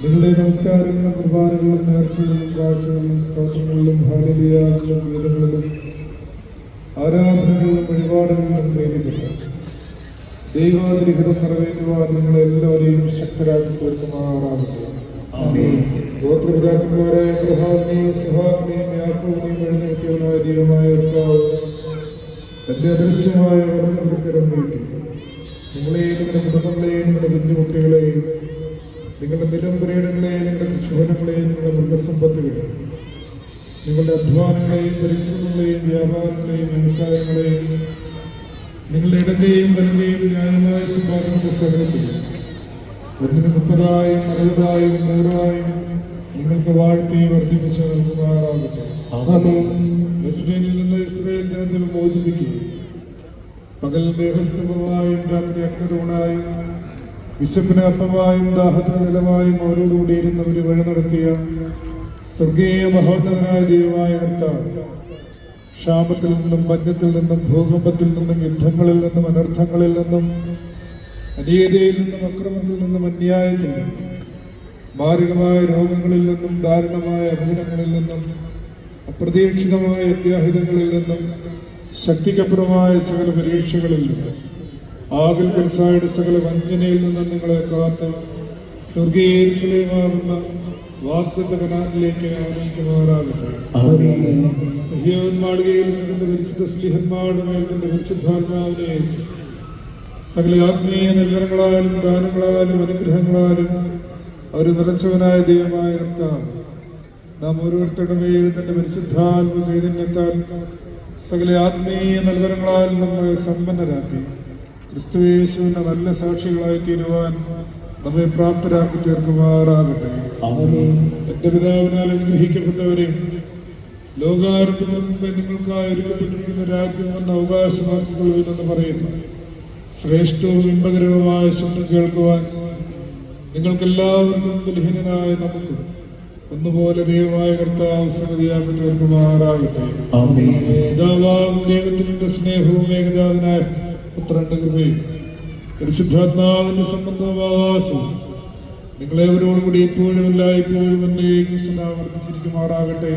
നിങ്ങളുടെ നമസ്കാരങ്ങളും കുർബാനകളും നേർച്ചകളും കാഴ്ചകളും സ്തോത്രങ്ങളിലും ഹല്ലേലൂയയിലും ഗീതങ്ങളിലും ആരാധനകളിലും വഴിപാടുകളിലും പ്രീതിപ്പെട്ടു ദൈവാതിരിഹിതം നിറവേറ്റുവാൻ നിങ്ങളെല്ലാവരെയും ശക്തരാക്കി തീർക്കുമാറാകട്ടെ. ഗോത്രപിതാക്കന്മാരായ അബ്രഹാമിനെയും ഇസ്ഹാക്കിനെയും യാക്കോബിനെയും വഴിനടത്തിയവനായ ദൈവമായ കർത്താവ് തന്റെ അദൃശ്യമായ വരങ്ങൾക്ക് കരം നീട്ടി നിങ്ങളെയും നിങ്ങളുടെ കുടുംബങ്ങളെയും നിങ്ങളുടെ കുഞ്ഞുകുട്ടികളെയും നിങ്ങളുടെ നിലംപുരയിടങ്ങളെയും നിങ്ങളുടെ കൃഷിഭവനങ്ങളെയും നിങ്ങളുടെ മൃഗസമ്പത്തുകളെയും നിങ്ങളുടെ അധ്വാനങ്ങളെയും പരിശ്രമങ്ങളെയും വ്യാപാരങ്ങളെയും വ്യവസായങ്ങളെയും നിങ്ങളുടെ ഇടന്റെയും വലന്റെയും ന്യായമായ സമ്പാദനത്തെ സകലത്തിലും 30-ആയും 60-ആയും 100-ആയും നിങ്ങൾക്ക് വാഴ്ത്തി വർദ്ധിപ്പിച്ച് നൽകുമാറാകട്ടെ. ഇസ്രായേലിൽ നിന്ന് ഇസ്രായേൽ ജനത്തെ മോചിപ്പിക്കുകയും പകൽ ദേഹസ്തമായും രാത്രി അഗ്നിതൂണായും വിശപ്പിന് അപ്പമായും ദാഹത്തിന് നിലമായും അവരോടുകൂടിയിരുന്ന ഒരു വഴി നടത്തിയ സ്വർഗീയ മഹോന്നതനായ ദൈവമായ കർത്താവ്, ക്ഷാമത്തിൽ നിന്നും പഞ്ഞത്തിൽ നിന്നും ഭൂകമ്പത്തിൽ നിന്നും യുദ്ധങ്ങളിൽ നിന്നും അനർത്ഥങ്ങളിൽ നിന്നും അനീതിയിൽ നിന്നും അക്രമത്തിൽ നിന്നും അന്യായത്തിൽ നിന്നും മാരകമായ രോഗങ്ങളിൽ നിന്നും ദാരുണമായ അപകടങ്ങളിൽ നിന്നും അപ്രതീക്ഷിതമായ അത്യാഹിതങ്ങളിൽ നിന്നും ശക്തിക്കപ്പുറമായ സകല പരീക്ഷകളിൽ നിന്നും ആകുൽ കൽസായുടെ സകല വഞ്ചനയിൽ നിന്നും നിങ്ങളെ കാത്ത് സ്വർഗീയ യെരൂശലേമാകുന്ന വാഗ്ദത്ത കനാനിലേക്ക് ആനയിക്കുമാറാകട്ടെ. സഹ്യോൻ മാളികയിൽ ചെന്ന പരിശുദ്ധ സ്ലീഹന്മാരുടെ മേൽ തന്റെ പരിശുദ്ധാത്മാവിനെ അയച്ചു സകല ആത്മീയ നൽകനങ്ങളാലും ദാനങ്ങളാലും അനുഗ്രഹങ്ങളാലും അവർ നിറച്ചവനായ ദൈവമായ കർത്താവ്, നാം ഓരോരുത്തരുടെ മേൽ തന്റെ പരിശുദ്ധാത്മ ചൈതന്യത്താൽ സകല ആത്മീയ നൽകനങ്ങളാൽ നമ്മളെ സമ്പന്നരാക്കി ക്രിസ്തുയേശുവിന്റെ നല്ല സാക്ഷികളായി തീരുവാൻ നമ്മെ പ്രാപ്തരാക്കി തീർക്കുമാറാകട്ടെ. എന്റെ പിതാവിനാൽ അനുഗ്രഹിക്കപ്പെട്ടവരെ, ലോകാരംഭത്തിന് മുമ്പ് നിങ്ങൾക്കായി ഒരുക്കപ്പെട്ടിരിക്കുന്ന രാജ്യം വന്ന അവകാശമാക്കുള്ളതെന്ന് പറയുന്നു ശ്രേഷ്ഠവും ഇമ്പകരവുമായ ശബ്ദം കേൾക്കുവാൻ നിങ്ങൾക്കെല്ലാവർക്കും ബലഹീനനായ നമുക്ക് ഒന്നുപോലെ ദൈവമായ കർത്താവ് സംഗതിയാക്കി തീർക്കുമാറാകട്ടെ. പിതാവാം ദൈവത്തിന്റെ സ്നേഹവും ഏകജാതനായ പുത്രന്റെ കൃപയും പരിശുദ്ധാത്മാവിന്റെ സംബന്ധവും ആവാസവും നിങ്ങളെവരോടുകൂടി ഇപ്പോഴും എല്ലായ്പ്പോഴും എന്നേക്കും വർദ്ധിച്ചിരിക്കുമാറാകട്ടെ.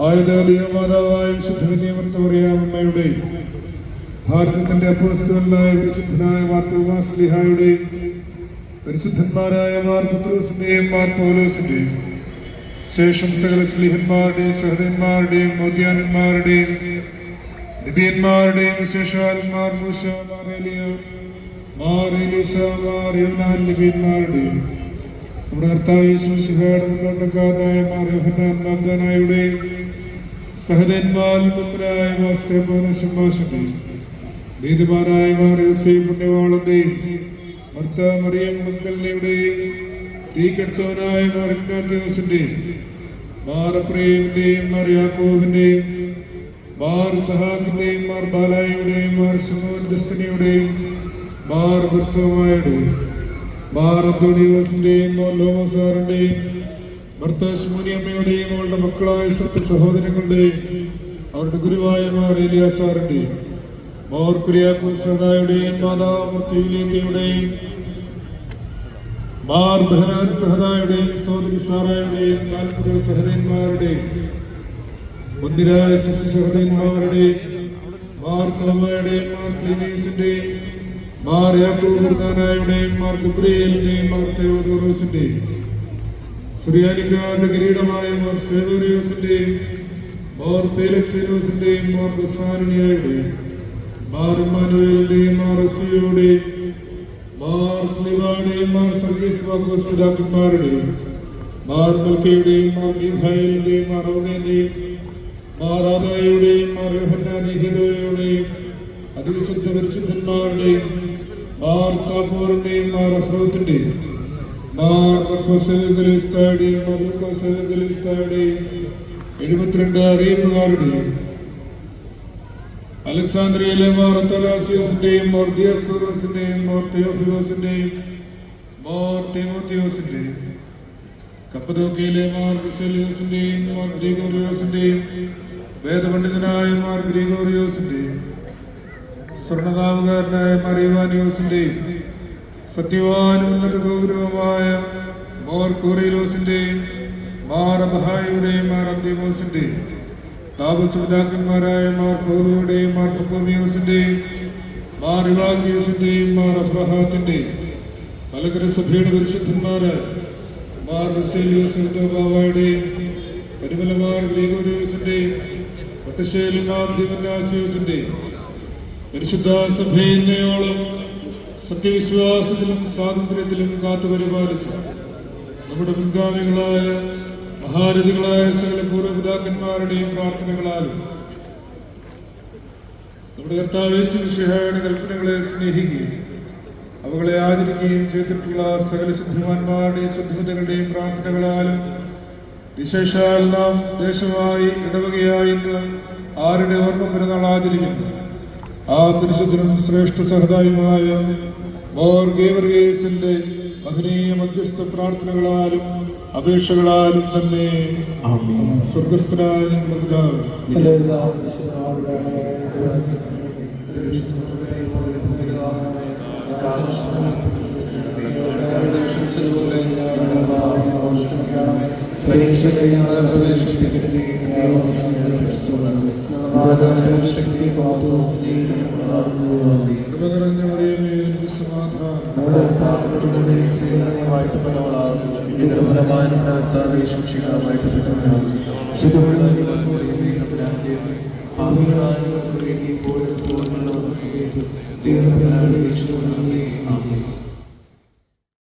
ആയുധമാതാവായ വിശുദ്ധ വിനയമർത്തമറിയാമമ്മയുടെ, ഭാരതത്തിന്റെ അപ്പോസ്തലനായ പരിശുദ്ധനായ മാർ തോമാശ്ലീഹായുടെയും പരിശുദ്ധന്മാരായ മാർ പത്രോസിന്റെയും മാർ പൗലോസിന്റെയും ശേഷം സകല സ്ലീഹന്മാരുടെയും സഹോദരന്മാരുടെയും മോദ്യാനന്മാരുടെയും നിബിയന്മാരുടെയും വിശേഷാൽ മാർ മൂശ, മാർ ഏലിയ, മാർ എലീശ, മാർ യോഹന്നാൻ നിബിയന്മാരുടെയും നമ്മുടെ കർത്താവ് യേശു മിശിഹായുടെ മുന്നോട്ടക്കാരനായ മാർ യോഹന്നാൻ മാർദാനായുടെയും സഹോദരന്മാരായ മാർ സ്തെഫാനോസ് ശമ്മാശന്റെയും നീതിമാനായ മാർ യോസേഫ് പുണ്യവാളന്റെയും മർത്ത മറിയം മഗ്ദലനയുടെയും തീക്കെടുത്തവനായ മാർ ഇഗ്നാത്യോസിന്റെയും മാർ എഫ്രയീമിന്റെയും മാർ യാക്കോബിന്റെയും മാർ സഹാക്കിന്റെയും മാർ ബാലായുടെയും മാർ ശിമോൻ ദസ്തനിയുടെയും മാർ ബർസോമായുടെയും മാർ അന്തോണിയോസിന്റെയും മാർ ലോമസാറിന്റെയും ഭർത്ത ശമൂനിയമ്മയുടെയും അവളുടെ മക്കളായ സത്യ സഹോദരങ്ങളുടെയും അവരുടെ ഗുരുവായ മാർ ഏലിയാസാറിന്റെയും മാർ കുര്യാക്കോസ് സഹദായുടെയും മാതാമൂർത്തി യൂലിയത്തയുടെയും മാർ ബഹനാൻ സഹദായുടെയും സഹോദരി സാറായുടെയും നാൽപ്പത് സഹോദരന്മാരുടെയും മുന്തിരായ സഹോദരന്മാരുടെയും മാർ കോമയുടെയും മാർ ക്ലീനീസിന്റെയും മാർ യാക്കോബ് ബർദാനായുടെയും മാർ ഗബ്രിയേലിന്റെയും മാർ തെയോദോറോസിന്റെയും സുറിയാനിക്കാരുടെ കിരീടമായ മാർ സേവോറിയോസിന്റെയും മാർ പേലക്സേനോസിന്റെയും മാർ ബസാനിയായുടെയും മാർ ഇമ്മാനുവേലിന്റെയും മാർ അസിയോയുടെയും മാർ സ്ലിവായുടെയും മാർ സർഗീസ് വാക്കോസ് പിതാക്കന്മാരുടെയും മാർ മൽക്കയുടെയും മാർ മീഖായേലിന്റെയും മാർ ഔനേന്റെയും മാർ ആദായയുടെയും മാർ യോഹന്നാൻ യഹൂദയുടെയും അതിവിശുദ്ധ പരിശുദ്ധന്മാരുടെയും മാർ സാബോറിന്റെയും മാർ അഫ്രോത്തിന്റെയും മാർ മർക്കോസേദലിസ്തായുടെയും മാർ ലൂക്കോസേദലിസ്തായുടെയും 72 അറിയിപ്പുകാരുടെയും അലക്സാന്ദ്രിയയിലെ മാർ അത്തനാസിയോസിന്റെയും മാർ ദിയോസ്കോറോസിന്റെയും മാർ തെയോഫിലോസിന്റെയും മാർ തിമോത്തിയോസിന്റെയും കപ്പദോക്കയിലെ മാർ ബിസേലിയോസിന്റെയും മാർ ഗ്രിഗോറിയോസിന്റെയും വേദപണ്ഡിതനായ മാർ ഗ്രിഗോറിയോസിന്റെയും സ്വർണനാമകാരനായ മാർ ഇവാനിയോസിന്റെയും സത്യവാനും ഉന്നത ഗൗരവമായ മാർ കോറിലോസിന്റെയും മാർ അബഹായുടെയും മാർ അന്തിമോസിന്റെയും താപസുപിതാക്കന്മാരായ മാർ പൗലോയുടെയും മാർ പക്കോമിയോസിന്റെയും മാർ ഇവാഗിയോസിന്റെയും മാർ അബ്രഹാത്തിന്റെയും മലങ്കര സഭയുടെ പരിശുദ്ധന്മാരായ മാർ ബസേലിയോസ് ബാവായുടെയും പരിമല മാർ ഗ്രിഗോറിയോസിന്റെയും പട്ടശ്ശേരി മാർ ദിവന്നാസിയോസിന്റെയും പരിശുദ്ധ സഭയെന്നയോളം സത്യവിശ്വാസത്തിലും സ്വാതന്ത്ര്യത്തിലും കാത്തുപരിപാലിച്ചു നമ്മുടെ മുൻഗാമികളായ മഹാരഥികളായ സകല പൂർവ്വപിതാക്കന്മാരുടെയും പ്രാർത്ഥനകളാലും നമ്മുടെ കർത്താവ് യേശു മിശിഹായുടെ കൽപ്പനകളെ സ്നേഹിക്കുകയും അവകളെ ആചരിക്കുകയും ചെയ്തിട്ടുള്ള സകല ശുദ്ധിമാന്മാരുടെയും ശുദ്ധിമതകളുടെയും പ്രാർത്ഥനകളാലും വിശേഷാൽ നാം ദേശമായി ഇടവകയായി ഇന്ന് ആരുടെ ഓർമ്മ പെരുന്നാൾ ആചരിക്കുന്നു. ആ പരിശുദ്ധനും ശ്രേഷ്ഠ സഹതായുമായ മോർ ഗേവർഗീസിന്റെ മഹനീയ മധ്യസ്ഥ പ്രാർത്ഥനകളാലും അപേക്ഷകളാലും തന്നെ സ്വർഗസ്ഥനായ ഞങ്ങളുടെ പിതാവേ, കൃപ നിറഞ്ഞ മറിയമേ, നിനക്ക് സമാധാനം. ദൈവം